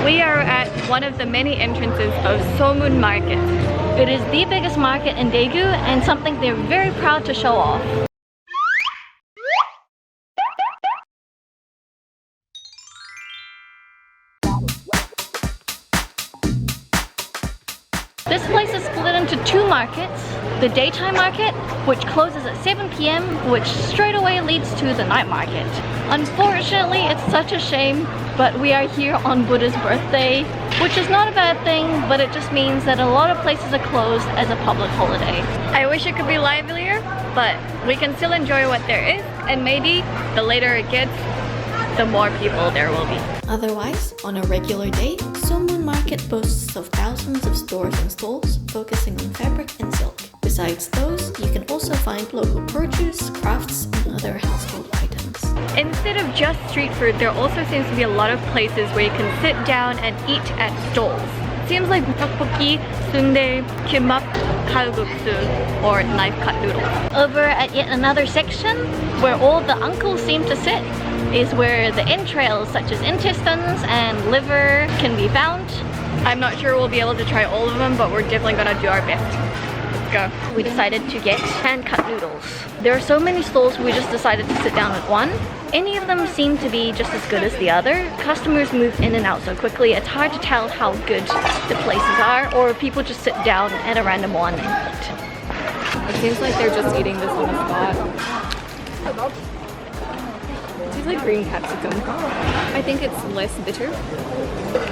We are at one of the many entrances of Seomun Market. It is the biggest market in Daegu and something they're very proud to show off. This place is split into two markets. The daytime market, which closes at 7 p.m, which straight away leads to the night market. Unfortunately, it's such a shame, but we are here on Buddha's birthday, which is not a bad thing, but it just means that a lot of places are closed as a public holiday. I wish it could be livelier, but we can still enjoy what there is, and maybe the later it gets, the more people there will be. Otherwise, on a regular day, Seomun Market boasts of thousands of stores and stalls focusing on fabric and silk. Besides those, you can also find local produce, crafts, and other household items. Instead of just street food, there also seems to be a lot of places where you can sit down and eat at stalls. It seems like tteokbokki, sundae, kimbap, kalguksu, or knife-cut noodles. Over at yet another section, where all the uncles seem to sit, is where the entrails such as intestines and liver can be found. I'm not sure we'll be able to try all of them, but we're definitely gonna do our best. Let's go. We decided to get hand-cut noodles. There are so many stalls, we just decided to sit down at one. Any of them seem to be just as good as the other. Customers move in and out so quickly, it's hard to tell how good the places are, or people just sit down at a random one and eat. It seems like they're just eating this on the spot. It tastes like green capsicum. I think it's less bitter,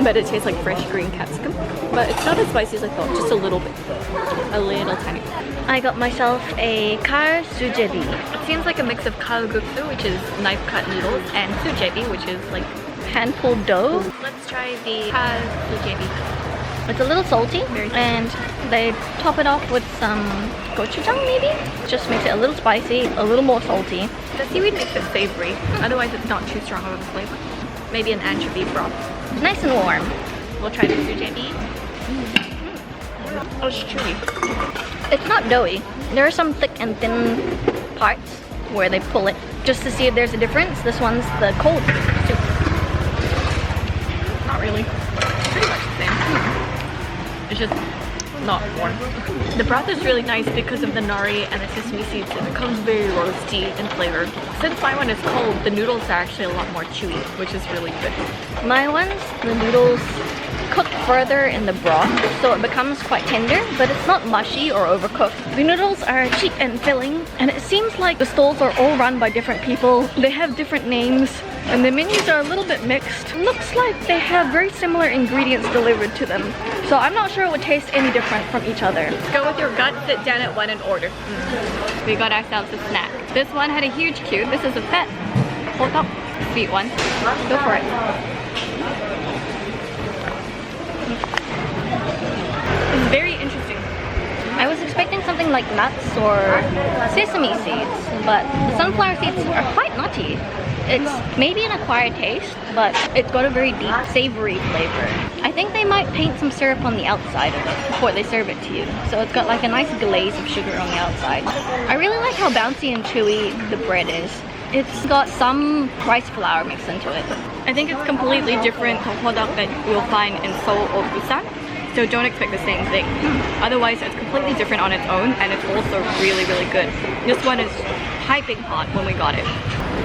but it tastes like fresh green capsicum. But it's not as spicy as I thought, just a little bit. A little tiny. I got myself a kar sujebi. It seems like a mix of kalguksu, which is knife-cut noodles, and sujebi, which is like Hand-pulled dough. Let's try the kar sujebi. It's a little salty, and they top it off with some gochujang maybe? Just makes it a little spicy, a little more salty. The seaweed makes it savory, otherwise it's not too strong of a flavor. Maybe an anchovy broth. Nice and warm. We'll try the sujebi. Oh, it's chewy. It's not doughy. There are some thick and thin parts where they pull it just to see if there's a difference. This one's the cold soup. Not really. Pretty much the same. It's just not warm. The broth is really nice because of the nori and the sesame seeds. It becomes very roasty in flavor. Since my one is cold, the noodles are actually a lot more chewy, which is really good. My ones, the noodles cook further in the broth, so it becomes quite tender, but it's not mushy or overcooked. The noodles are cheap and filling, and it seems like the stalls are all run by different people. They have different names, and the menus are a little bit mixed. Looks like they have very similar ingredients delivered to them, so I'm not sure it would taste any different from each other. Go with your gut, sit down at one and order. We got ourselves a snack. This one had a huge queue. This is a fat Hoddeok sweet one. Go for it. It's very interesting. I was expecting something like nuts or sesame seeds, but the sunflower seeds are quite nutty. It's maybe an acquired taste, but it's got a very deep, savory flavor. I think they might paint some syrup on the outside of it before they serve it to you. So it's got like a nice glaze of sugar on the outside. I really like how bouncy and chewy the bread is. It's got some rice flour mixed into it. I think it's completely different to Hoddeok that you'll find in Seoul or Busan. So don't expect the same thing. Otherwise, it's completely different on its own, and it's also really, really good. This one is piping hot when we got it.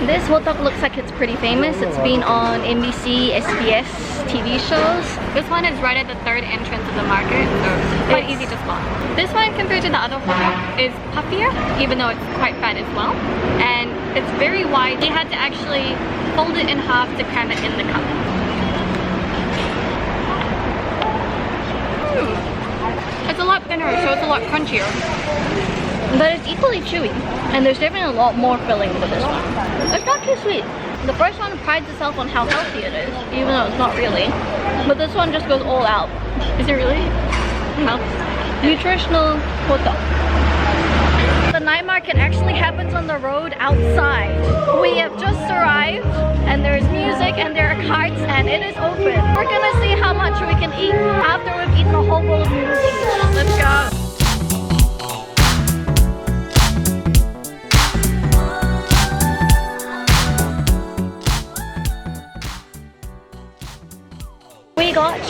This Hoddeok looks like it's pretty famous. It's been on NBC, SBS TV shows. This one is right at the third entrance of the market, so quite easy to spot. This one, compared to the other Hoddeok, is puffier, even though it's quite fat as well. And it's very wide. They had to actually fold it in half to cram it in the cup. It's a lot thinner, so it's a lot crunchier. But it's equally chewy, and there's definitely a lot more filling with this one. It's not too sweet. The first one prides itself on how healthy it is, even though it's not really. But this one just goes all out. Is it really? Health? Nutritional Hoddeok. The night market actually happens on the road outside. We have just arrived, and there's music and there are carts, and it is open. We're gonna see how much we can eat after we've eaten a whole bowl of noodles each. Let's go. We we got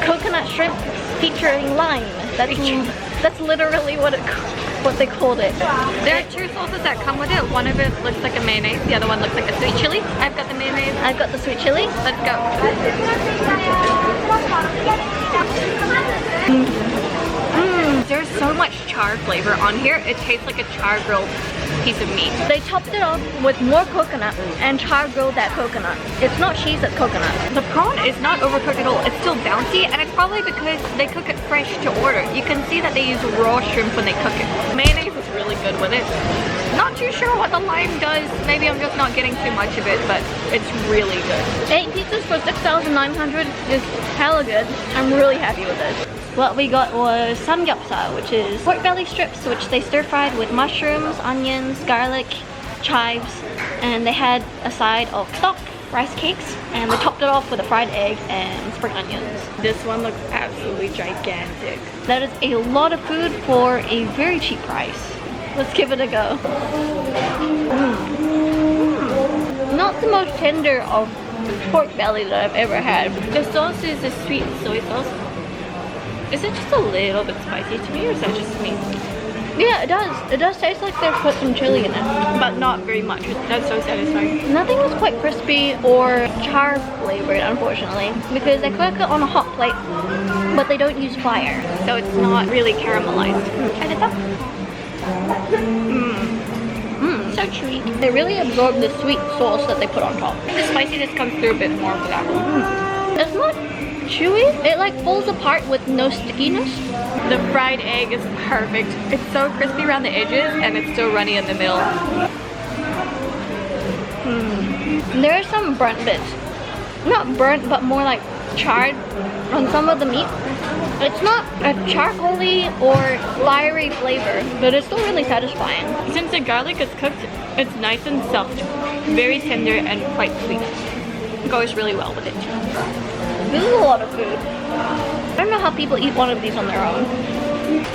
coconut shrimp featuring lime. That's literally what they called it. There are two sauces that come with it. One of it looks like a mayonnaise, the other one looks like a sweet chili. I've got the mayonnaise. I've got the sweet chili. Let's go. There's so much char flavor on here. It tastes like a char grilled piece of meat. They topped it off with more coconut and char grilled that coconut. It's not cheese, it's coconut. The prawn is not overcooked at all. It's still bouncy, and it's probably because they cook it fresh to order. You can see that they use raw shrimp when they cook it. Mayonnaise is really good with it. Not too sure what the lime does. Maybe I'm just not getting too much of it, but it's really good. 8 pizzas for 6,900 is hella good. I'm really happy with this. What we got was samgyeopsal, which is pork belly strips, which they stir-fried with mushrooms, onions, garlic, chives, and they had a side of stock, rice cakes, and they topped it off with a fried egg and spring onions. This one looks absolutely gigantic. That is a lot of food for a very cheap price. Let's give it a go. Not the most tender of pork belly that I've ever had. The sauce is a sweet soy sauce. Is it just a little bit spicy to me, or is that just me? Yeah, it does. It does taste like they've put some chili in it. But not very much. That's so satisfying. Nothing is quite crispy or char flavored, unfortunately, because they cook it on a hot plate, but they don't use fire. So it's not really caramelized. Try this out. So chewy. They really absorb the sweet sauce that they put on top. The spiciness comes through a bit more for that one. It's not chewy. It like falls apart with no stickiness. The fried egg is perfect. It's so crispy around the edges and it's still runny in the middle. There are some burnt bits. Not burnt, but more like charred on some of the meat. It's not a charcoaly or fiery flavor, but it's still really satisfying. Since the garlic is cooked, it's nice and soft, very tender and quite sweet. It goes really well with it. This is a lot of food. I don't know how people eat one of these on their own.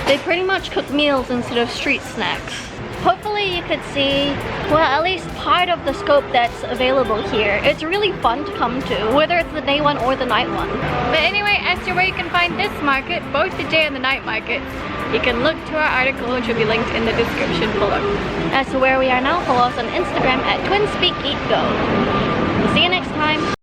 They pretty much cook meals instead of street snacks. Hopefully you could see, well, at least part of the scope that's available here. It's really fun to come to, whether it's the day one or the night one. But anyway, as to where you can find this market, both the day and the night market, you can look to our article, which will be linked in the description below. As to where we are now, follow us on Instagram at TwinspeakEatGo. See you next time.